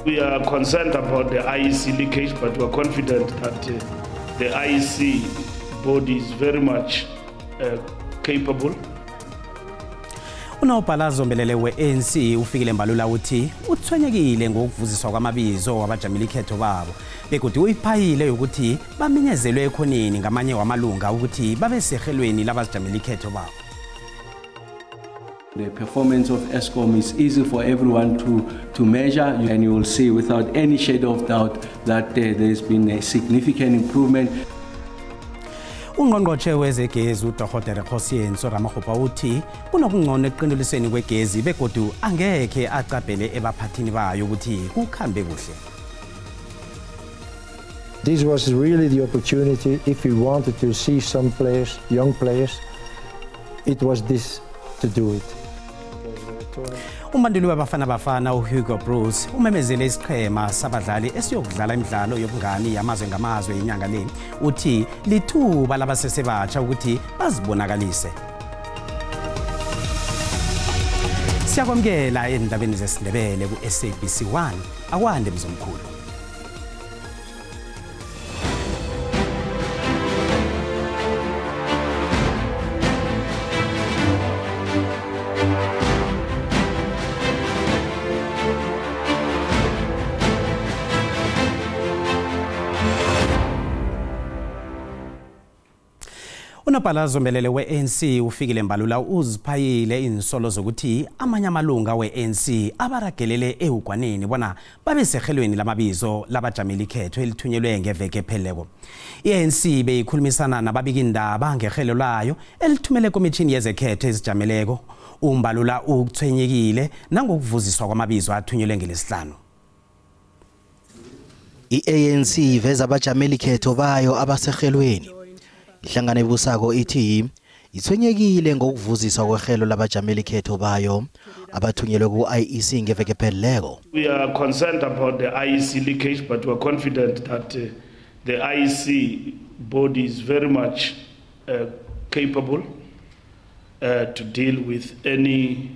We are concerned about the IEC leakage, but we are confident that the IEC body is very much capable. Unobhalazo mbelele we-ANC ufikile Mbalula uthi uthwenyekile ngokuvuziswa kwamabizo wabajameli khetho babo bekuthi uyiphayile ukuthi baminyezelwe ekhoneni ngamanye wamalunga ukuthi babe sehelweni labajameli khetho babo. The performance of ESCOM is easy for everyone to measure, and you will see without any shadow of doubt that there's been a significant improvement. Ungqongqotjhe wezegezi uDr. Khosiyenso Ramaphosa uthi kunokungcono eqindelisweni kwegezi begodu angeke acabhele ebaphathini bayo ukuthi kukhambe kuhle. This was really the opportunity. If we wanted to see some players, young players, it was this to do it. Umbanduli wabafana uHugo Bruce umemezele isiqhema sabadlali esiyokudlala imidlalo yobungani yamazwe ngamazwe inyanga le uthi lithuba labasesebatsha ukuthi bazibonakalise. Siyakwamkela endabeni zesiNdebele ku SABC 1 akwande mzomkhulu. Unobhalazo mbelele we-ANC ufikile Mbalula uziphayile insolo zokuthi amanye amalunga we-ANC abaragelele ehugwaneni bona babe sehelweni lamabizo labajameli khetho elithunyelwe ngeveke epheleleko. I-ANC beyikhulumisana nababika indaba ngehelo layo elithumele komitjhini yezekhetho ezijameleko. Umbalula ukuthwenyekile nangokuvuziswa kwamabizo athunyelwe ngelesihlanu. I-ANC iveza abajameli khetho bayo abasehelweni. Ihlangano ebusako ithi ithwenyekile ngokuvuziswa kwehelo labajameli khetho bayo abathunyelwe ku-IEC ngeveke epheleleko. We are concerned about the IEC leakage, but we are confident that the IEC body is very much capable to deal with any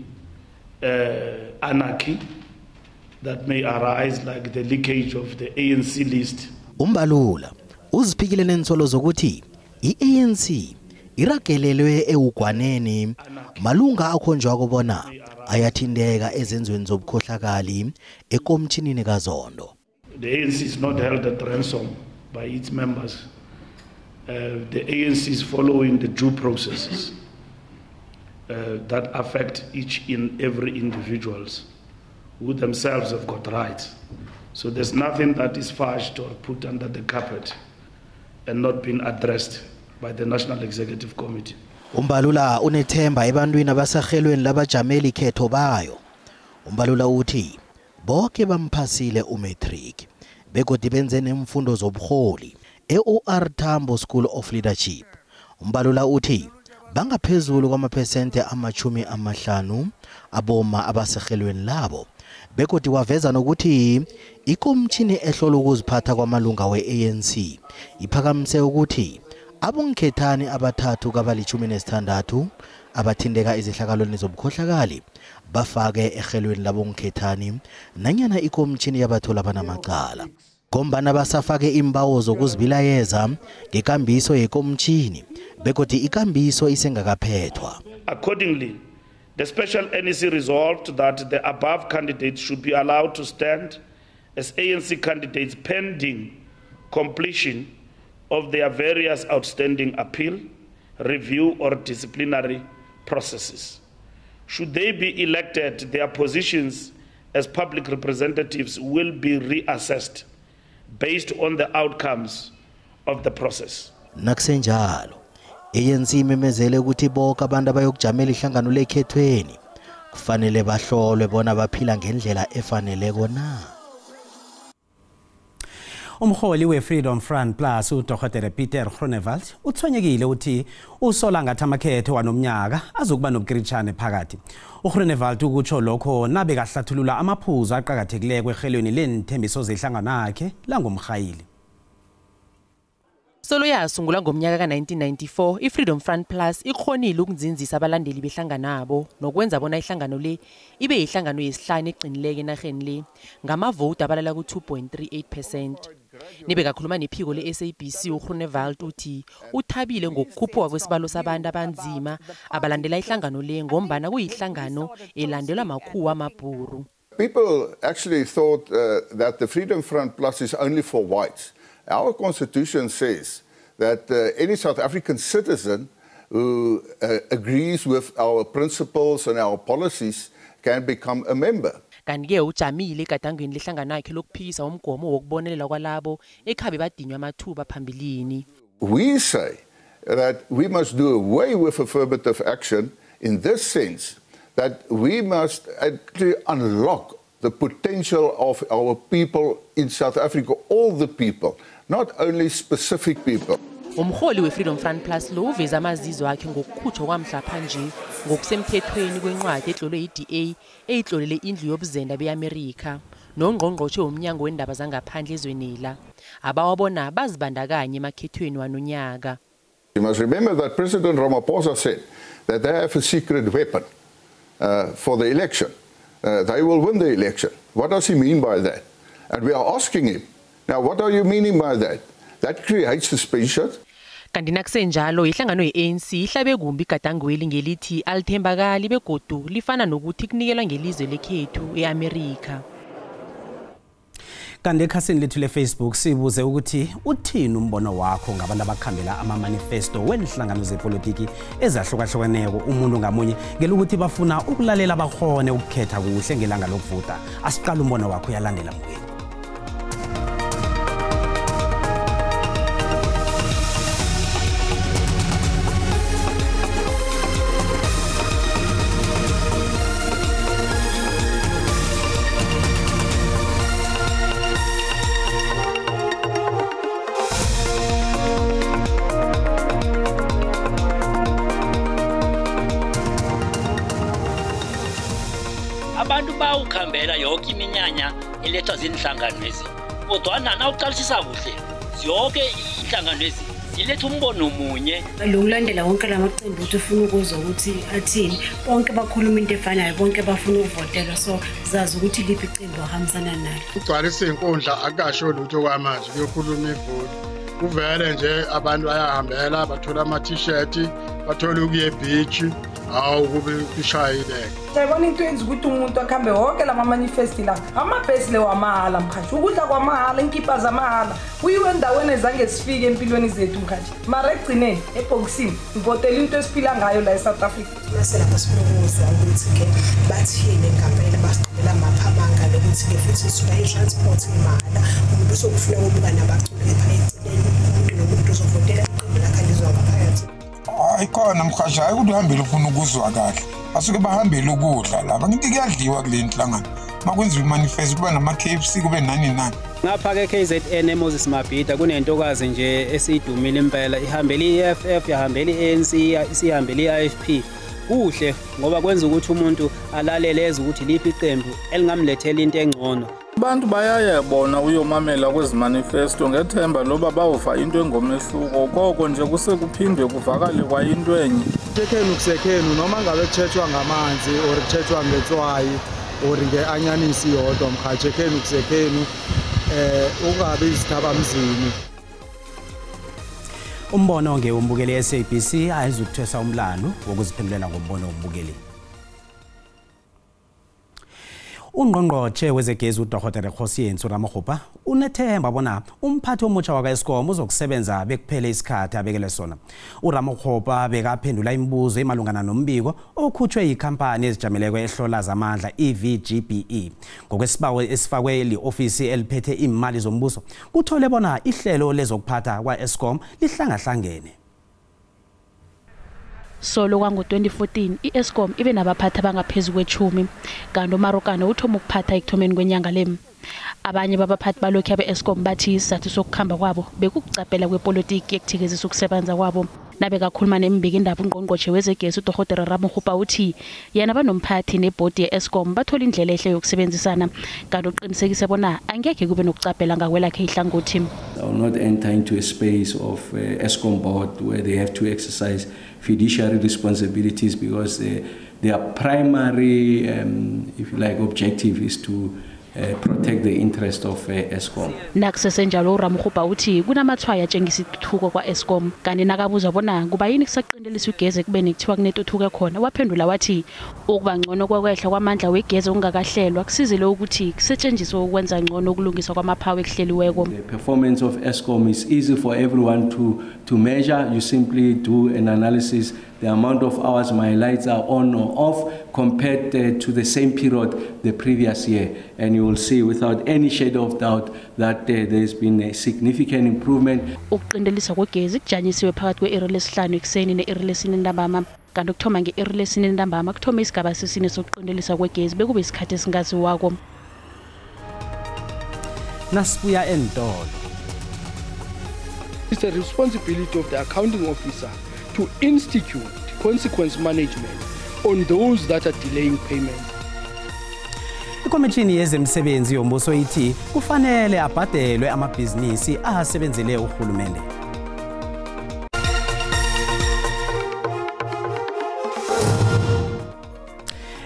anarchy that may arise, like the leakage of the ANC list. Umbalula uziphikile nensolo zokuthi i-ANC iragelelwe ehugwaneni malunga akhonjwa kubona ayathindeka ezenzweni zobukhohlakali ekomthinini kaZondo. The ANC is not held at ransom by its members. The ANC is following the due processes that affect each and every individuals who themselves have got rights. So there's nothing that is fudged or put under the carpet and not been addressed by the National Executive Committee. Umbalula unethemba ebantwini abasehelweni labajameli khetho bayo. Umbalula uthi bonke bamphasile umatric begodwa benze nemfundo zobuholi e-OR Tambo School of Leadership. Umbalula uthi bangaphezulu kwamaphesente ama-50 aboma abasehelweni labo. Begodwa waveza nokuthi ikomtjhini ehlola ukuziphatha kwamalunga we-ANC iphakamise ukuthi abonkhethani abathathu kabali-16 abathindeka izehlakalweni zobukhohlakali bafake ehelweni labonkhethani nanyana ikomtjhini yabathola banamacala. Ngombana basafake imbawo zokuzibilayeza ngekambiso yekomtjhini begodwa ikambiso isengakaphethwa. Accordingly, the special NEC resolved that the above candidates should be allowed to stand as ANC candidates pending completion of their various outstanding appeal, review or disciplinary processes. Should they be elected, their positions as public representatives will be reassessed based on the outcomes of the process. Nakusenjalo ANC imemezele ukuthi bonke abantu abayokujamela ihlangano lekhethweni kufanele bahlolwe bona baphila ngendlela efaneleko na. Umholi we-Freedom Front Plus uDr. Peter Groenewald uthwenyekile uthi usola ngathi amakhetho wanomnyaka azokuba nobukirishane phakathi. uGroenewald ukutsho lokho nabe kahlathulula amaphuzu aqhakathekileko ehelweni lenithembiso zehlangano yakhe langomkhayili. Solo yasungula ngomnyaka ka1994 iFreedom Front Plus ikhonile ukunzinzisa abalandeli behlanganabo nokwenza bona ihlangano le ibe ihlangano yesihlanu eqinileke enarheni le ngamavoti abalala ku2.38%. Nibe kakhuluma nephiko le-SABC uGroenewald uthi uthabile ngokukhuphuka kwesibalo sabantu abanzima abalandela ihlangano le ngombana kuyihlangano elandelwa makhuwa amabhuru. People actually thought that the Freedom Front Plus is only for whites. Our constitution says that any South African citizen who agrees with our principles and our policies can become a member. Kanti-ke ujamile egadangweni lehlangano yakhe lokuphikisa umgomo wokubonelela kwalabo ekhabe badinywa amathuba phambilini. We say that we must do away with affirmative action in this sense, that we must actually unlock the potential of our people in South Africa, all the people, not only specific people. Umholi weFreedom Front Plus lo uveza amazizo akhe ngokukhutshwa kwamhlapha nje ngokusemthethweni kwencwadi etlolwe iDA eyitlolele indlu yobuzenda beAmerika nongqongqoshe womnyango wendaba zangaphandle ezwenela abawabona bazibandakanye emakhethweni wanonyaka. You must remember that President Ramaphosa said that they have a secret weapon for the election. They will win the election. What does he mean by that? And we are asking him, now what are you meaning by that? That creates suspicion. Kanti nakusenjalo ihlangano ye-ANC ihlabe kumbi igadangweli ngelithi alithembakali begodu lifana nokuthi kunikelwa ngelizwe lekhethu eAmerika. Kanti ekhasini lethu leFacebook sibuze ukuthi uthini umbono wakho ngabantu abakhambela ama-manifesto wenhlangano zepolitiki ezahlukahlukeneko umuntu ngamunye ngelukuthi bafuna ukulalela abakhone ukukhetha kuhle ngelanga lokuvuta. Asiqala umbono wakho uyalandela mbuyeni. Abantu bawukhambela yonke iminyanya elethwa zinhlangano lezi kodwa nana uqalisisa kuhle zonke inhlangano lezi ziletha umbono munye lokulandela wonke lamaqembu ukuthi ufuna ukuzwa ukuthi athini bonke bakhuluma into efanayo bonke bafuna ukuvotela so zazi ukuthi liphi iqembu ahambisana nalo ugcwalisa inkundla akasho lutho kwamanje kuyokhuluma ivoti kuvele nje abantu bayahambela bathola ama-t-shirt bathola ukuye beach awu kube ishayileke sayibona into yenza ukuthi umuntu akhambe wonke lama-manifesti la amabhesi lewo amahala mkhathi ukudla kwamahala inkipa zamahala kuyiwe endaweni ezange sifike empilweni zethu mkhathi mara ekugcineni ebhokisini ivotela into esiphila ngayo la eSouth Africa maselapha sifuna ukuzwa ukuthi-ke bathini enkampeni basicela amaphamanga lokuthi-ke futhi sisuka i-transport imahala umuntu usokufuna ukuba nabaculi epha eceleni umuntu nomuntu uzovotela iqembu lakhe alizwa ngaphakathi. Ayikhona mkhasha hayi ukuthi uhambele ufuna ukuzwa kahle asuke bahambele ukudla lapha ngithi kuyadliwa kule nhlangano makwenziwa imanifesto kuba nama-KFC kube nani nani. Ngapha-ke KZN eMoses Mabhida kunentokazi nje esiyidumile impela ihambela i-EFF yahambela i-ANC isihambela i-IFP kuhle ngoba kwenza ukuthi umuntu alalele eze ukuthi liphi iqembu elingamlethela into engcono. Abantu bayayebona uyomamela kwezimanifesto ngethemba loba bawuva into engomehluko koko nje kusekuphindwe kuvakale kwayinto enye. Kusekhenu kusekhenu noma ngabe kuthethwa ngamanzi or kuthethwa ngetswayi or nge-anyanisi yodwa mkhathi ekhenu kusekhenu ungabi izithabamzini. Umbono ngeumbukeli SABC ayizukuthwesa umlando wokuziphendulela ngombono wombukeli. Ungqongqotjhe wezegezi uDr Khosiyeni Ramokgopa unethemba bona umphathi omutsha waka-Eskom uzokusebenza bekuphele isikhathi abekelwe sona. uRamokgopa bekaphendula imibuzo emalungana nombiko okhutshwe yikhampani ezijameleko ehlola zamandla EVGBE. Ngokwesibawo esifakwe li-ofisi eliphethe imali zombuso kuthole bona ihlelo lezokuphatha kwa-Eskom lihlangahlangene. Solo kwango-2014 i-Eskom ibe nabaphathi abangaphezu kwe-10 kanti uMarokano uthoma ukuphatha ekuthomeni kwenyanga lemi. Abanye babaphathi balokhu abe-Eskom bathi isizathu sokukhamba kwabo bekukucaphela kwepolitiki ekuthikizisa ukusebenza kwabo. nabe kakhuluma nembiki indaba ungqongqoshe wezegesi uDr Ramokgopa uthi yena banomphathi nebhodi ye-Eskom bathola indlela ehle yokusebenzisana kanti uqinisekise bona angeke kube nokucapela ngakwelakhe ihlangothi. I will not enter into a space of Eskom board where they have to exercise fiduciary responsibilities because their primary, if you like, objective is to protect the interest of Eskom. Nakusesenjalo uRamokgopa uthi kunamathwaya atshengisa ituthuko kwa Eskom kanti nakabuza bona kuba yini kusaqindeliswa igezi kubeni kuthiwa kunetuthuko khona waphendula wathi ukuba ngcono kwakwehla kwamandla wegezi ongakahlelwa kusizile ukuthi kusetshenziswe ukwenza ngcono ukulungiswa kwamaphawu ekuhleliweko. The performance of Eskom is easy for everyone to measure. You simply do an analysis, the amount of hours my lights are on or off compared to the same period the previous year, and you will see without any shadow of doubt that there's been a significant improvement. Ukuqindeliswa kwegezi kujanyisiwe phakathi kwe-iri lesihlanu ekuseni ne-iri lesine ntambama kanti ukuthoma nge-iri lesine ntambama kuthoma isigaba sesine sokuqindeliswa kwegezi bekube isikhathi esingaziwako. Nasibuya entolo. It's the responsibility of the accounting officer to institute consequence management on those that are delaying payment. Ikomishini yezemsebenzi yombuso ithi kufanele abhadelwe amabhizinisi asebenzele uhulumende.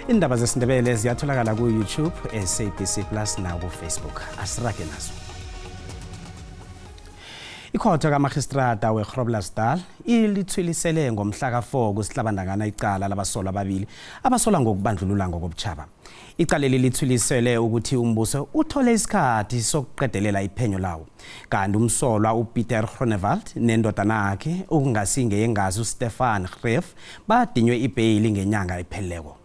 Indaba zesiNdebele ziyatholakala ku YouTube, SABC Plus na ku Facebook. Asirage nazo. Ikhotho kaMagistrata weGroblersdal ilithulisele ngomhla ka4 kusihlabandangana icala labasolwa ababili abasolwa ngokubandlulula ngokobutshaba. Icala lelithulisele ukuthi umbuso uthole isikhathi sokuqedelela iphenyo lawo. Kanti umsolwa uPieter Groenewald nendodana yakhe okungasinge yengazi uStefan Greef badinywe ibhayili ngenyanga epheleleko.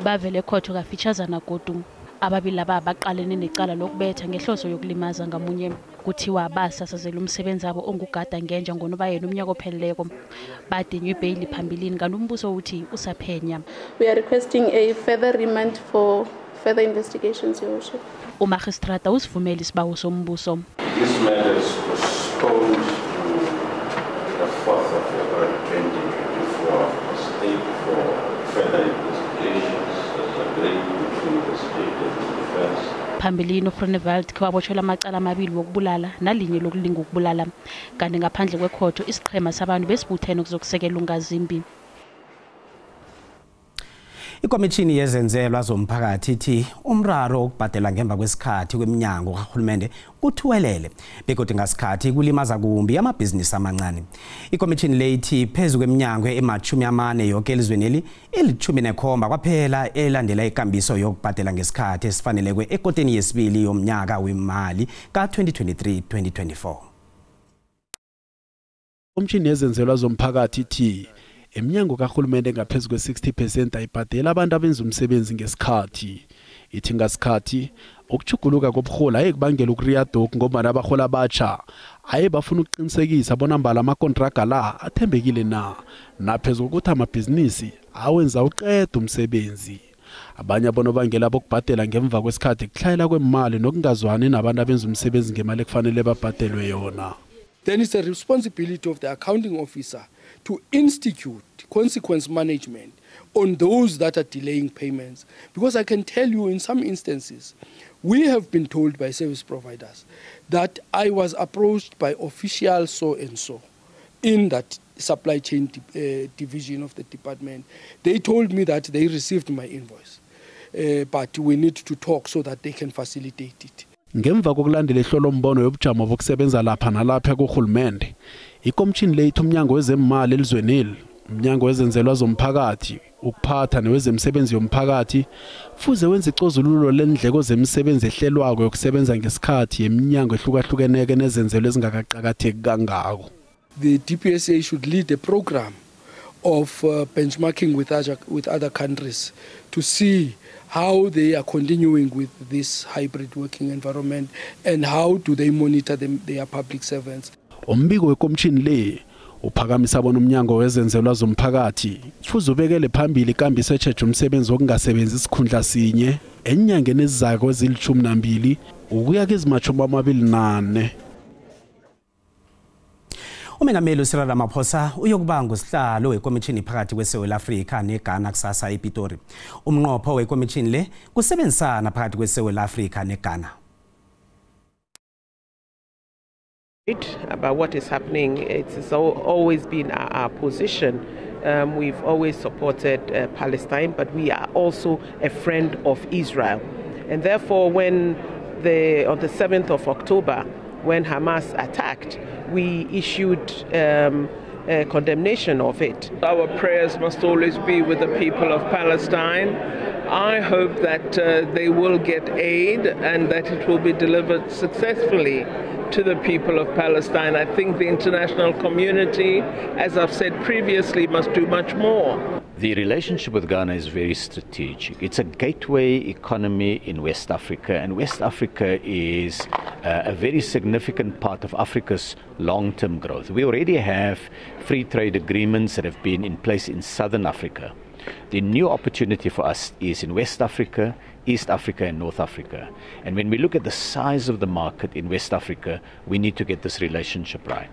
Bavele ekhotho kafeaturesana godu ababili laba baqalene necala lokubetha ngehloso yokulimaza ngamunye kuthiwa basasazela umsebenzi wabo ongugada ngenja ngonobayeni umnyaka opheleleko badinywe ibhayili phambilini kanti umbuso uthi usaphenya. We are requesting a further remand for further investigations, Your Worship. Umagistrata usivumela isibawo sombuso. This matter is postponed to the 4th of February 2024 state for further investigations as agreed between the state and the defense. Phambilini uGroenewald kwabotshelwa amacala amabili wokubulala nalinye lokulinga ukubulala kanti ngaphandle kwekhotho isiqhema sabantu besibuthene kuzokusekela ungazimbi. Ikomishini yezenzelwa zomphakathi ithi umraro okubhadela ngemva kwesikhathi kweminyango kahulumende kuthuwelele bekodwa ngasikhathi kulimaza kumbi amabhizinisi amancane. Ikomishini le ithi phezulu kweminyango ema-40 yonke elizweni eli-17 kwaphela elandela ikambiso yokubhadela ngesikhathi esifanelekwe ekoteni yesibili yomnyaka wemali ka-2023-2024. Ikomishini yezenzelwa zomphakathi ithi eminyango kahulumende ngaphezulu kwe-60% ayibhadela abantu abenza umsebenzi ngesikhathi. Ithi ngasikhathi ukuchuguluka kobuholi ayekubangela ukuriyadoku ngoba nabahola abatsha ayebafuna ukuqinisekisa bona mbala amakontraga la athembekile naphezulu ukuthi amabhizinisi awenza uqeda umsebenzi. Abanye abonobangela bokubhadela ngemva kwesikhathi kuhlayela kwemali nokungazwani nabantu abenza umsebenzi ngemali ekufanele babhadelwe yona. Then it's the responsibility of the accounting officer to institute consequence management on those that are delaying payments. Because I can tell you in some instances, we have been told by service providers that I was approached by officials so-and-so in that supply chain division of the department. They told me that they received my invoice, but we need to talk so that they can facilitate it. Ngemva kokulandela ihlolombono yobujamo bokusebenza lapha nalapha kuhulumende, ikomishini le ithi umnyango wezemali elizweneli, umnyango wezenzelwa zomphakathi, ukuphatha newezemsebenzi yomphakathi, fuze wenza icozululo lendleko zemsebenzi ehlelwako yokusebenza ngesikhathi yeminyango ehlukahlukeneke nezenzelwe ezingakaqakatheki kangako. The DPSA should lead a program of benchmarking with other countries to see how they are continuing with this hybrid working environment and how do they monitor their public servants. Umbiko wekomishini le uphakamisa bona umnyango wezenzelwa zomphakathi fuze ubekele phambili ikambiso echeje umsebenzi wokungasebenzi isikhundla sinye enyangeni ezizako ezili-12 ukuya kwezimatshumi 24. Umengameli uCyril Ramaphosa uyokuba ngusihlalo wekomishini phakathi kweSouth Africa neGhana kusasa ePitori. Umnqopho wekomishini le kusebenzisana phakathi kweSouth Africa neGhana. About what is happening, it's always been our position. We've always supported Palestine, but we are also a friend of Israel. And therefore, when on the 7th of October, when Hamas attacked, we issued a condemnation of it. Our prayers must always be with the people of Palestine. I hope that they will get aid and that it will be delivered successfully to the people of Palestine. I think the international community, as I've said previously, must do much more. The relationship with Ghana is very strategic. It's a gateway economy in West Africa, and West Africa is a very significant part of Africa's long-term growth. We already have free trade agreements that have been in place in Southern Africa. The new opportunity for us is in West Africa, East Africa and North Africa. And when we look at the size of the market in West Africa, we need to get this relationship right.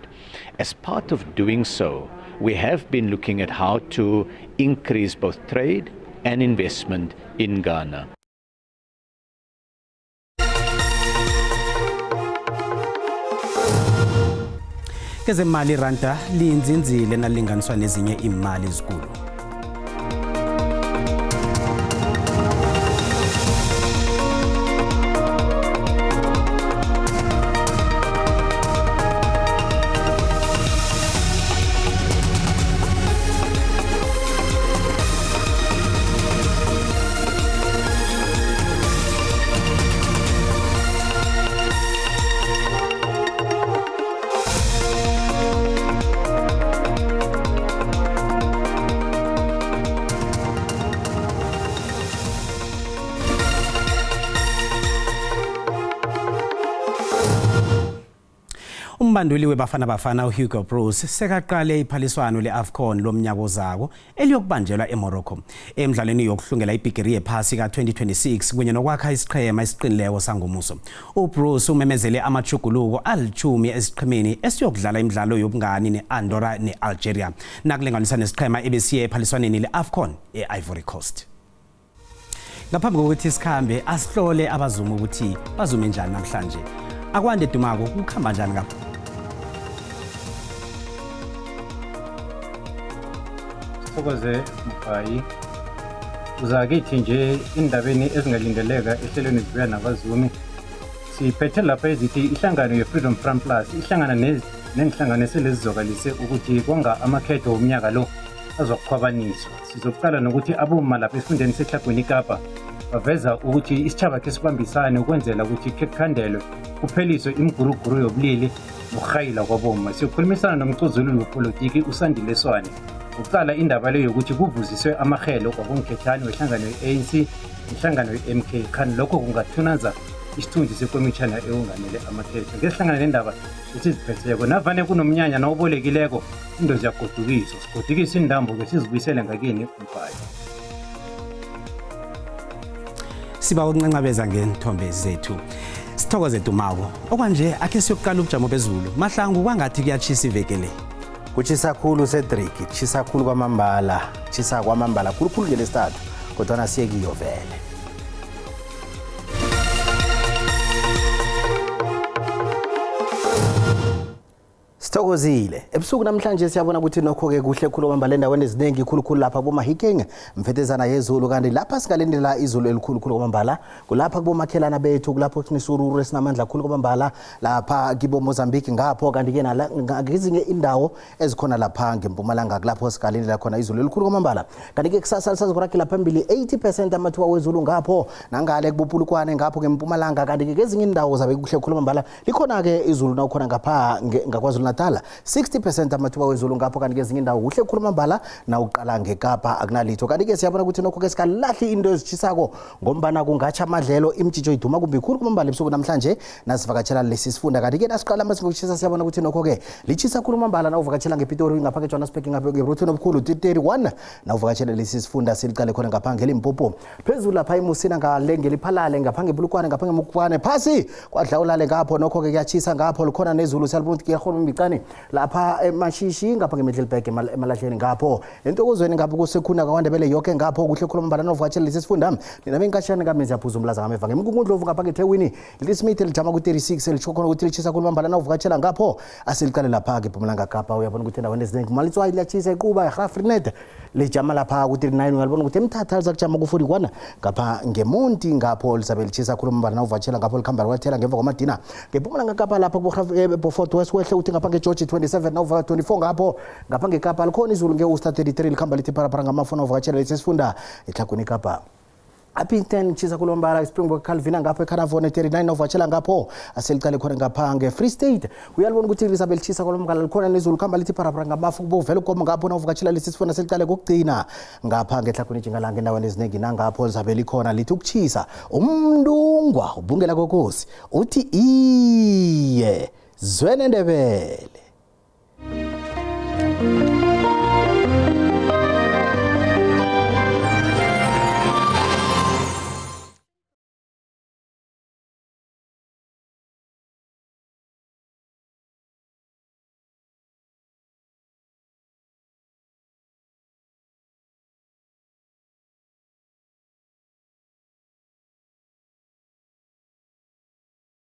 As part of doing so, we have been looking at how to increase both trade and investment in Ghana. Kezemali ranta linzinzile nalinganiswa nezinye imali zikulu. Umbanduli weBafana Bafana uHugo Bruce sekaqale iphaliswano leAFCON lomnyaka ozako eliyokubanjelwa eMorocco. Emidlalweni yokuhlungela ibhigiri yephasi ka2026 kunye nokwakha isiqhema esiqinileko sangomuso. uBruce umemezele amajuguluko alithumi esiqhemeni esiyokudlala imidlalo yobungani neAndorra neAlgeria nakulenganiswa nesiqhema ebesiye ephaliswaneni leAFCON eIvory Coast. Ngaphambi kokuthi isikhambe asihlole abazumi ukuthi bazume njani namhlanje. Akwande Dumako kukhamba njani ngapha? Thokoze Mkhaya uzakithi nje indabeni ezingalindeleka ehlelweni zibuya nabazumi siphethe lapha ezithi ihlangano yeFreedom Front Plus ihlangana nenhlangano eselezizokalise ukuthi konga amakhetho omnyaka lo azokukhwabaniswa. Sizoqala nokuthi aboma lapha esifundeni seTlagwini Kapa baveza ukuthi isitshaba ke sibambisane ukwenzela ukuthi kekhandelwe kupheliswe imguruguru yobulili nokhayila kwaboma. Siyokhulumisana nomcuzululi wepolitiki uSandile Swane uqala indaba leyo ukuthi kuvuziswe amahelo kwabonkhethani wehlangano yeANC inhlangano yeMK kan lokho kungathunanza isithunzi sekomishana eyongamele amakhetho. Ngesihlangana nendaba esiziphetheko navane kunomnyanya nawubolekileko into ziyagodukiswa sigodukisa indambo ke sizibuyisele ngakini Mkhaya. Siba ukunqanqabeza ngenthombe zethu. Sithokoze Dumako. Okwanje akhe siyokuqala ubujamo bezulu. Mahlangu kwangathi kuyachisa ivekele. Kuchisa khulu Cedric, kuchisa khulu kwamambala, kuchisa kwamambala khulu ngelesithathu kodwa nasiyekiyo vele. Sithokozile. Ebusuku namhlanje siyabona ukuthi nokho ke kuhle khulu kwamambala endaweni eziningi khulu lapha boMahikeng mfetezana yezulu kanti lapha singalendela izulu elikhulu kwamambala kulapha kubomakhelana bethu kulapho sinisururu esinamandla khulu kwamambala lapha kibo Mozambique ngapho kanti ke ngezinye indawo ezikhona lapha ngempumalanga kulapho sikalendela khona izulu elikhulu kwamambala kanti ke kusasa lisazokurakela phambili 80% amathuba wezulu ngapho nangale kubupulukwane ngapho ngempumalanga kanti ke ngezinye indawo zabe kuhle khulu kwamambala likhona ke izulu nawukhona ngapha ngakwaZulu Natal 60% amathuba wezulu ngapho kanti kezinye indawo kuhle khulu kwamambala na uqala ngeKapa akunalitho kanti ke siyabona ukuthi nokho ke sikalahli into ezichisako ngombana kungatsha amadlelo imjijo iduma kumbi khulu kwamambala ebusuku namhlanje nasivakatshela lesi sifunda kanti ke nasiqala masingokutshisa siyabona ukuthi nokho ke lichisa khulu kwamambala na uvakatshela ngePitori ngapha keJohannesburg ngapha keRothweni obukhulu 31 na uvakatshela lesi sifunda siliqale khona ngapha ngeLimpopo phezulu lapha eMusina ngalengeli phalale ngapha ngeBulukwane ngapha ngeMukwane phasi kwadlawulale ngapho nokho ke kuyachisa ngapho likhona nezulu salibona ukuthi kuyahona Mkhatshane lapha eMashishi ngapha ngeMiddelburg emalahleni ngapho entokozweni ngapha kusekhuna kwaNdebele yonke ngapho kuhle khuluma mbalana ovakatshela lesi sifunda nina benkashane ngamenzi yaphuza umlaza ngameva ngemkungundlovu ngapha ngeThekwini liSmith lijama ku36 lichokona ukuthi lichisa khuluma mbalana ovakatshela ngapho asiliqale lapha ke Mpumalanga Kapa uyabona ukuthi endaweni eziningi malitswayi liyachisa iquba eGraafrenet lijama lapha ku39 uyabona ukuthi eMthatha lizakujama ku41 ngapha ngeMonti ngapho lisabe lichisa khuluma mbalana ovakatshela ngapho likhamba kwathela ngemva kwamadina ngePumalanga Kapa lapha ku Fort West wehle uthi ngapha ngeGeorge 27 nova 24 ngapha ngeKapa likhona izulu ngeUsta 33 likhamba lithi parapara ngamafona ovakatshela lesi sifunda eTlhagwini Kapa Appington chisa kulombala Springbok Calvin ngapha eCarnarvon 39 novakatshela ngapho aseliqale khona ngapha ngeFree State uyalibona ukuthi Elizabeth chisa kulombala likhona nezulu khamba lithi parapara ngamafu kubovela ukoma ngapho novakatshela lesi sifunda seliqale kokugcina ngapha ngeTlhagwini Jingalanga endaweni eziningi nangapho lizabe likhona lithi ukuchisa umndungwa ubungela kokosi uthi iye zesiNdebele